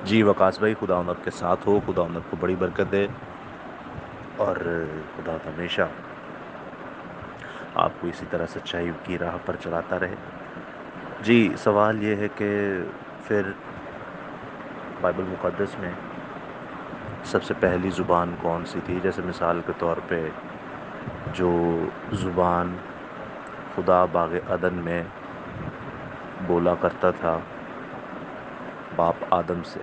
جی وکاس بھائی، خدا آپ کے ساتھ ہو، خدا آپ کو بڑی برکت دے، اور خدا ہمیشہ آپ کو اسی طرح سچائی کی راہ پر چلاتا رہے۔ جی سوال یہ ہے کہ پھر بائبل مقدس میں سب سے پہلی زبان کون سی تھی؟ جیسے مثال کے طور پہ جو زبان خدا باغ عدن میں بولا کرتا تھا باپ آدم سے،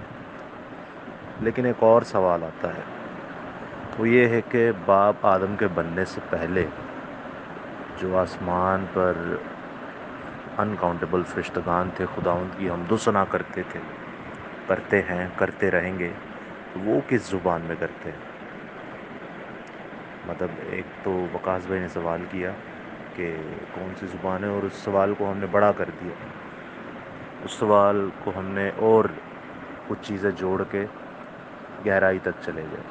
لیکن ایک اور سوال آتا ہے، وہ یہ ہے کہ باپ آدم کے بننے سے پہلے جو آسمان پر انکاؤنٹیبل فرشتگان تھے، خداوند کی حمد و ثنا کرتے تھے، کرتے ہیں، کرتے رہیں گے، تو وہ کس زبان میں کرتے ہیں؟ مطلب ایک تو وکاس بھائی نے سوال کیا کہ کون سی زبان ہے، اور اس سوال کو ہم نے بڑا کر دیا، اس سوال کو ہم نے اور کچھ چیزیں جوڑ کے گہرائی تک چلے گئے۔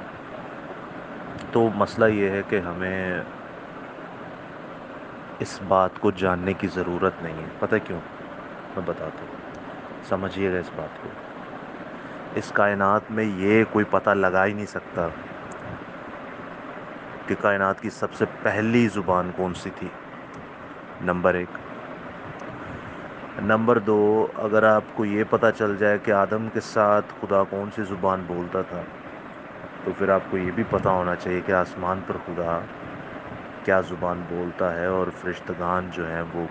تو مسئلہ یہ ہے کہ ہمیں اس بات کو جاننے کی ضرورت نہیں ہے۔ پتہ کیوں؟ میں بتاتا ہوں، سمجھیے گا اس بات کو۔ اس کائنات میں یہ کوئی پتہ لگا ہی نہیں سکتا کہ کائنات کی سب سے پہلی زبان کون سی تھی، نمبر ایک۔ نمبر دو، اگر آپ کو یہ پتہ چل جائے کہ آدم کے ساتھ خدا کون سی زبان بولتا تھا، تو پھر آپ کو یہ بھی پتہ ہونا چاہیے کہ آسمان پر خدا کیا زبان بولتا ہے، اور فرشتگان جو ہیں وہ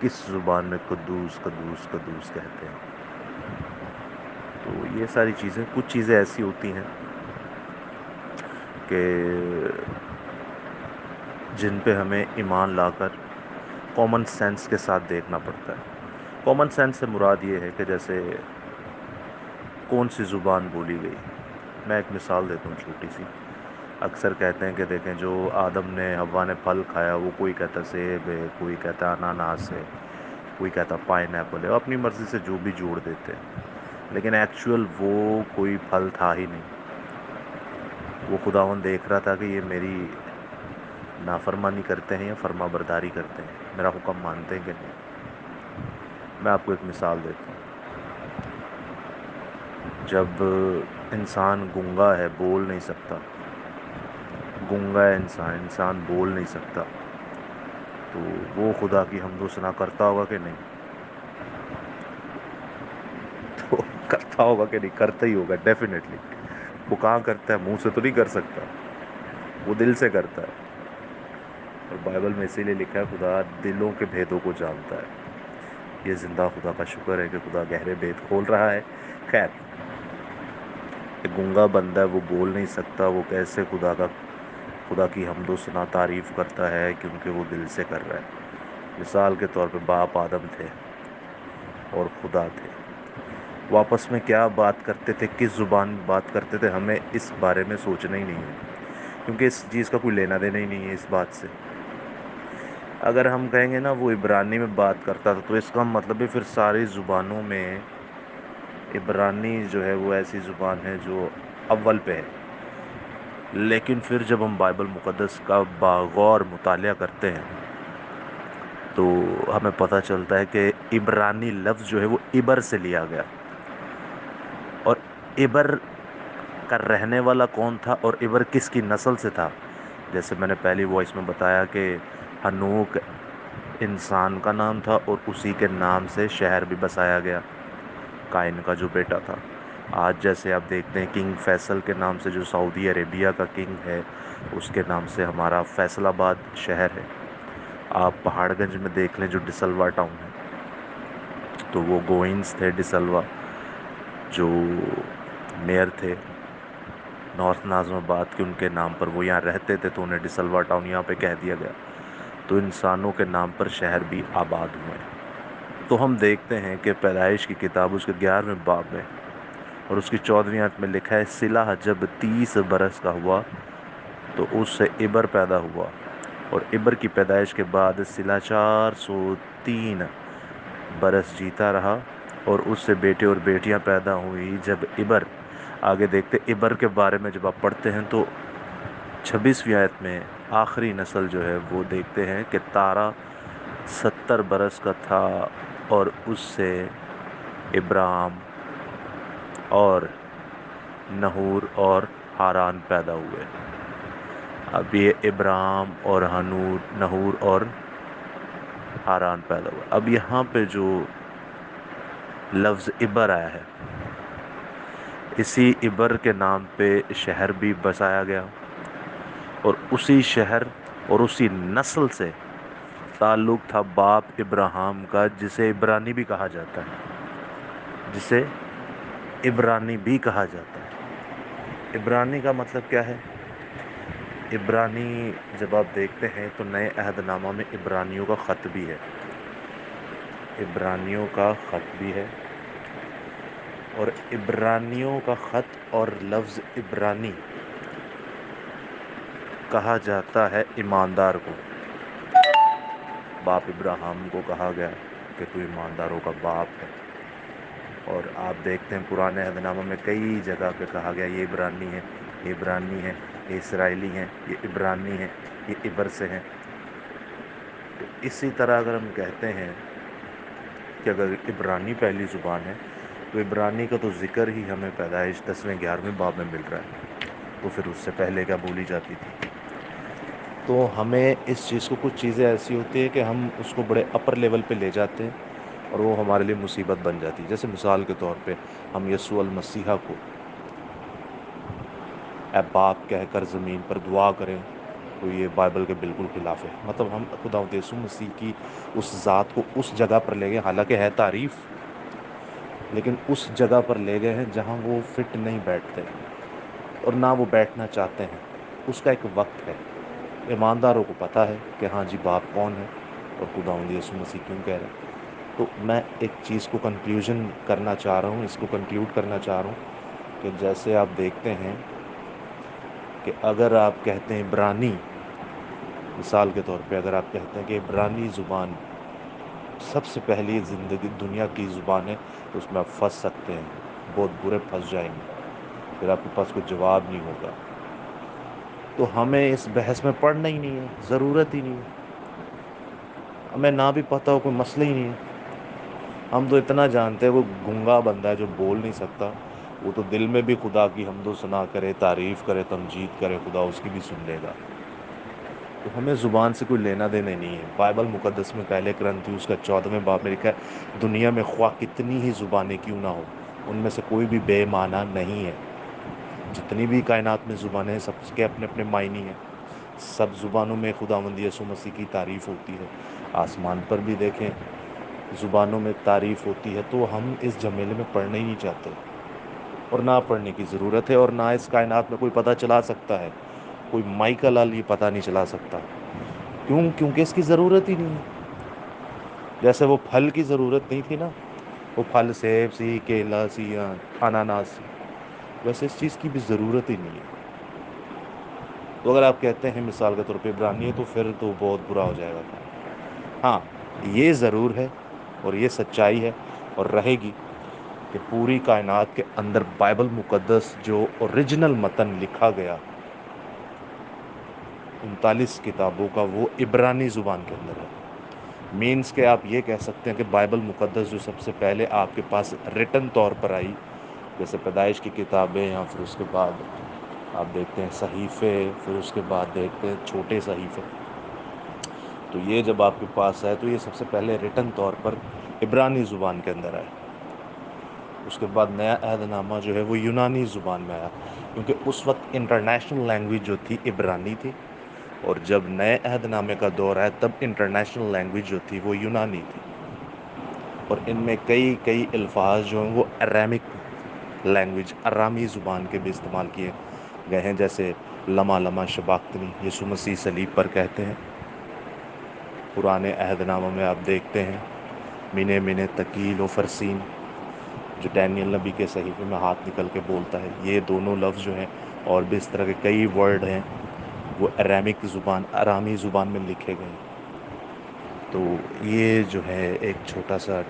کس زبان میں قدوس قدوس قدوس کہتے ہیں۔ تو یہ ساری چیزیں، کچھ چیزیں ایسی ہوتی ہیں کہ جن پہ ہمیں ایمان لا کر کامن سینس کے ساتھ دیکھنا پڑتا ہے۔ کامن سینس سے مراد یہ ہے کہ جیسے کون سی زبان بولی گئی۔ میں ایک مثال دیتا ہوں چھوٹی سی۔ اکثر کہتے ہیں کہ دیکھیں جو آدم نے حوا نے پھل کھایا، وہ کوئی کہتا سیب ہے، کوئی کہتا اناناس ہے، کوئی کہتا پائن ایپل ہے، وہ اپنی مرضی سے جو بھی جوڑ دیتے ہیں، لیکن ایکچول وہ کوئی پھل تھا ہی نہیں۔ وہ خداوند دیکھ رہا تھا کہ یہ میری نافرمانی کرتے ہیں یا فرما برداری کرتے ہیں، میرا حکم مانتے ہیں کہ نہیں۔ میں آپ کو ایک مثال دیتا ہوں۔ جب انسان گنگا ہے، بول نہیں سکتا، گنگا ہے انسان بول نہیں سکتا، تو وہ خدا کی حمد و ثنا کرتا ہوگا کہ نہیں؟ تو کرتا ہوگا کہ نہیں؟ کرتا ہی ہوگا ڈیفینیٹلی۔ وہ کہاں کرتا ہے؟ منہ سے تو نہیں کر سکتا، وہ دل سے کرتا ہے۔ اور بائبل میں اسی لیے لکھا ہے خدا دلوں کے بھیدوں کو جانتا ہے۔ یہ زندہ خدا کا شکر ہے کہ خدا گہرے بھید کھول رہا ہے۔ خیر، ایک گنگا بندہ ہے، وہ بول نہیں سکتا، وہ کیسے خدا کی حمد و ثنا تعریف کرتا ہے؟ کیونکہ وہ دل سے کر رہا ہے۔ مثال کے طور پہ باپ آدم تھے اور خدا تھے، وہ آپس میں کیا بات کرتے تھے، کس زبان میں بات کرتے تھے، ہمیں اس بارے میں سوچنا ہی نہیں ہے، کیونکہ اس چیز کا کوئی لینا دینا ہی نہیں ہے اس بات سے۔ اگر ہم کہیں گے نا وہ عبرانی میں بات کرتا تھا، تو اس کا مطلب ہے پھر ساری زبانوں میں عبرانی جو ہے وہ ایسی زبان ہے جو اول پہ ہے۔ لیکن پھر جب ہم بائبل مقدس کا باغور مطالعہ کرتے ہیں تو ہمیں پتہ چلتا ہے کہ عبرانی لفظ جو ہے وہ عبر سے لیا گیا، اور عبر کا رہنے والا کون تھا، اور عبر کس کی نسل سے تھا؟ جیسے میں نے پہلی وائس میں بتایا کہ ہنوک انسان کا نام تھا، اور اسی کے نام سے شہر بھی بسایا گیا، قائن کا جو بیٹا تھا۔ آج جیسے آپ دیکھتے ہیں کنگ فیصل کے نام سے جو سعودی عربیہ کا کنگ ہے، اس کے نام سے ہمارا فیصل آباد شہر ہے۔ آپ پہاڑ گنج میں دیکھ لیں جو ڈسلوا ٹاؤن ہے، تو وہ گوئنس تھے ڈسلوا جو میئر تھے نارتھ نازم آباد کے، ان کے نام پر وہ یہاں رہتے تھے، تو انہیں ڈسلوا ٹاؤن یہاں پہ کہہ دیا گیا۔ تو انسانوں کے نام پر شہر بھی آباد ہوئے۔ تو ہم دیکھتے ہیں کہ پیدائش کی کتاب اس کے 11ویں باب میں اور اس کی 14ویں آیت میں لکھا ہے، سلح جب 30 برس کا ہوا تو اس سے عبر پیدا ہوا، اور عبر کی پیدائش کے بعد سلح 403 برس جیتا رہا، اور اس سے بیٹے اور بیٹیاں پیدا ہوئی۔ جب عبر، آگے دیکھتے عبر کے بارے میں جب آپ پڑھتے ہیں تو 26ویں آیت میں آخری نسل جو ہے وہ دیکھتے ہیں کہ تارا 70 برس کا تھا، اور اس سے ابرام اور نحور اور ہاران پیدا ہوئے. اب یہ ابرام اور نحور اور ہاران پیدا ہوا. اب یہاں پہ جو لفظ ابر آیا ہے، اسی ابر کے نام پہ شہر بھی بسایا گیا، اور اسی شہر اور اسی نسل سے تعلق تھا باپ ابراہیم کا، جسے عبرانی بھی کہا جاتا ہے. جسے عبرانی بھی کہا جاتا ہے. عبرانی کا مطلب کیا ہے؟ عبرانی جب آپ دیکھتے ہیں تو نئے عہد نامہ میں عبرانیوں کا خط بھی ہے. عبرانیوں کا خط بھی ہے. اور عبرانیوں کا خط اور لفظ عبرانی کہا جاتا ہے ایماندار کو. باپ ابراہیم کو کہا گیا کہ تو ایمانداروں کا باپ ہے. اور آپ دیکھتے ہیں پرانے عہد نامہ میں کئی جگہ پہ کہا گیا یہ عبرانی ہے، یہ عبرانی ہے، یہ اسرائیلی ہیں، یہ عبرانی ہیں، یہ عبر سے ہیں. تو اسی طرح اگر ہم کہتے ہیں کہ اگر عبرانی پہلی زبان ہے تو عبرانی کا تو ذکر ہی ہمیں پیدائش 10ویں 11ویں باب میں مل رہا ہے. تو پھر اس سے پہلے کیا بولی جاتی تھی؟ تو ہمیں اس چیز کو، کچھ چیزیں ایسی ہوتی ہیں کہ ہم اس کو بڑے اپر لیول پہ لے جاتے ہیں اور وہ ہمارے لیے مصیبت بن جاتی ہے. جیسے مثال کے طور پہ ہم یسوع المسیحہ کو اے باپ کہہ کر زمین پر دعا کریں تو یہ بائبل کے بالکل خلاف ہے. مطلب ہم خداوند یسوع مسیح کی اس ذات کو اس جگہ پر لے گئے، حالانکہ ہے تعریف، لیکن اس جگہ پر لے گئے ہیں جہاں وہ فٹ نہیں بیٹھتے اور نہ وہ بیٹھنا چاہتے ہیں. اس کا ایک وقت ہے. ایمانداروں کو پتہ ہے کہ ہاں جی باپ کون ہے اور خداوند یسوع مسیح کیوں کہہ رہے ہیں. تو میں ایک چیز کو کنکلیوژن کرنا چاہ رہا ہوں، اس کو کنکلیوڈ کرنا چاہ رہا ہوں کہ جیسے آپ دیکھتے ہیں کہ اگر آپ کہتے ہیں عبرانی، مثال کے طور پہ اگر آپ کہتے ہیں کہ عبرانی زبان سب سے پہلی زندگی دنیا کی زبان ہے تو اس میں آپ پھنس سکتے ہیں، بہت برے پھنس جائیں گے، پھر آپ کے پاس کوئی جواب نہیں ہوگا. تو ہمیں اس بحث میں پڑھنا ہی نہیں ہے، ضرورت ہی نہیں ہے. ہمیں نہ بھی پتہ ہو کوئی مسئلہ ہی نہیں ہے. ہم تو اتنا جانتے ہیں وہ گنگا بندہ ہے جو بول نہیں سکتا، وہ تو دل میں بھی خدا کی حمد و ثنا کرے، تعریف کرے، تمجید کرے، خدا اس کی بھی سن لے گا. تو ہمیں زبان سے کوئی لینا دینا نہیں ہے. بائبل مقدس میں پہلے کرنتھیوس کا 14ویں باب میں لکھا ہے دنیا میں خواہ کتنی ہی زبانیں کیوں نہ ہو، ان میں سے کوئی بھی بے معنی نہیں ہے. جتنی بھی کائنات میں زبانیں ہیں سب کے اپنے اپنے معنی ہیں. سب زبانوں میں خداوند یسوع مسیح کی تعریف ہوتی ہے. آسمان پر بھی دیکھیں زبانوں میں تعریف ہوتی ہے. تو ہم اس جھمیلے میں پڑھنا ہی نہیں چاہتے اور نہ پڑھنے کی ضرورت ہے، اور نہ اس کائنات میں کوئی پتہ چلا سکتا ہے. کوئی مائیکل لال یہ پتہ نہیں چلا سکتا. کیوں؟ کیونکہ اس کی ضرورت ہی نہیں ہے. جیسے وہ پھل کی ضرورت نہیں تھی نا، وہ پھل سیب سی، کیلا سی یا اناناس سی، ویسے اس چیز کی بھی ضرورت ہی نہیں ہے. تو اگر آپ کہتے ہیں مثال کے طور پہ عبرانی ہے تو پھر تو بہت برا ہو جائے گا کام. ہاں یہ ضرور ہے اور یہ سچائی ہے اور رہے گی کہ پوری کائنات کے اندر بائبل مقدس جو اوریجنل متن لکھا گیا 39 کتابوں کا، وہ عبرانی زبان کے اندر ہے. مینس کہ آپ یہ کہہ سکتے ہیں کہ بائبل مقدس جو سب سے پہلے آپ کے پاس ریٹن طور پر آئی، جیسے پیدائش کی کتابیں، یا پھر اس کے بعد آپ دیکھتے ہیں صحیفے، پھر اس کے بعد دیکھتے ہیں چھوٹے صحیفے، تو یہ جب آپ کے پاس ہے تو یہ سب سے پہلے ریٹن طور پر عبرانی زبان کے اندر آئے. اس کے بعد نیا عہد نامہ جو ہے وہ یونانی زبان میں آیا، کیونکہ اس وقت انٹرنیشنل لینگویج جو تھی عبرانی تھی، اور جب نئے عہد نامے کا دور آیا تب انٹرنیشنل لینگویج جو تھی وہ یونانی تھی. اور ان میں کئی کئی الفاظ جو ہیں وہ اریمک لینگویج، ارامی زبان کے بھی استعمال کیے گئے ہیں. جیسے لما لما شباختنی یسوع مسیح صلیب پر کہتے ہیں. پرانے عہد ناموں میں آپ دیکھتے ہیں مینے مینے تکیل و فرسین، جو ڈینیل نبی کے صحیفے میں ہاتھ نکل کے بولتا ہے. یہ دونوں لفظ جو ہیں اور بھی اس طرح کے کئی ورڈ ہیں وہ اریمک زبان، ارامی زبان میں لکھے گئے ہیں. تو یہ جو ہے ایک چھوٹا سا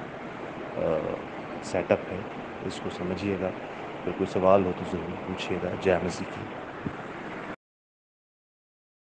سیٹ اپ ہے، اس کو سمجھیے گا. اگر کوئی سوال ہو تو ضرور پوچھیے گا. جے مسیح کی.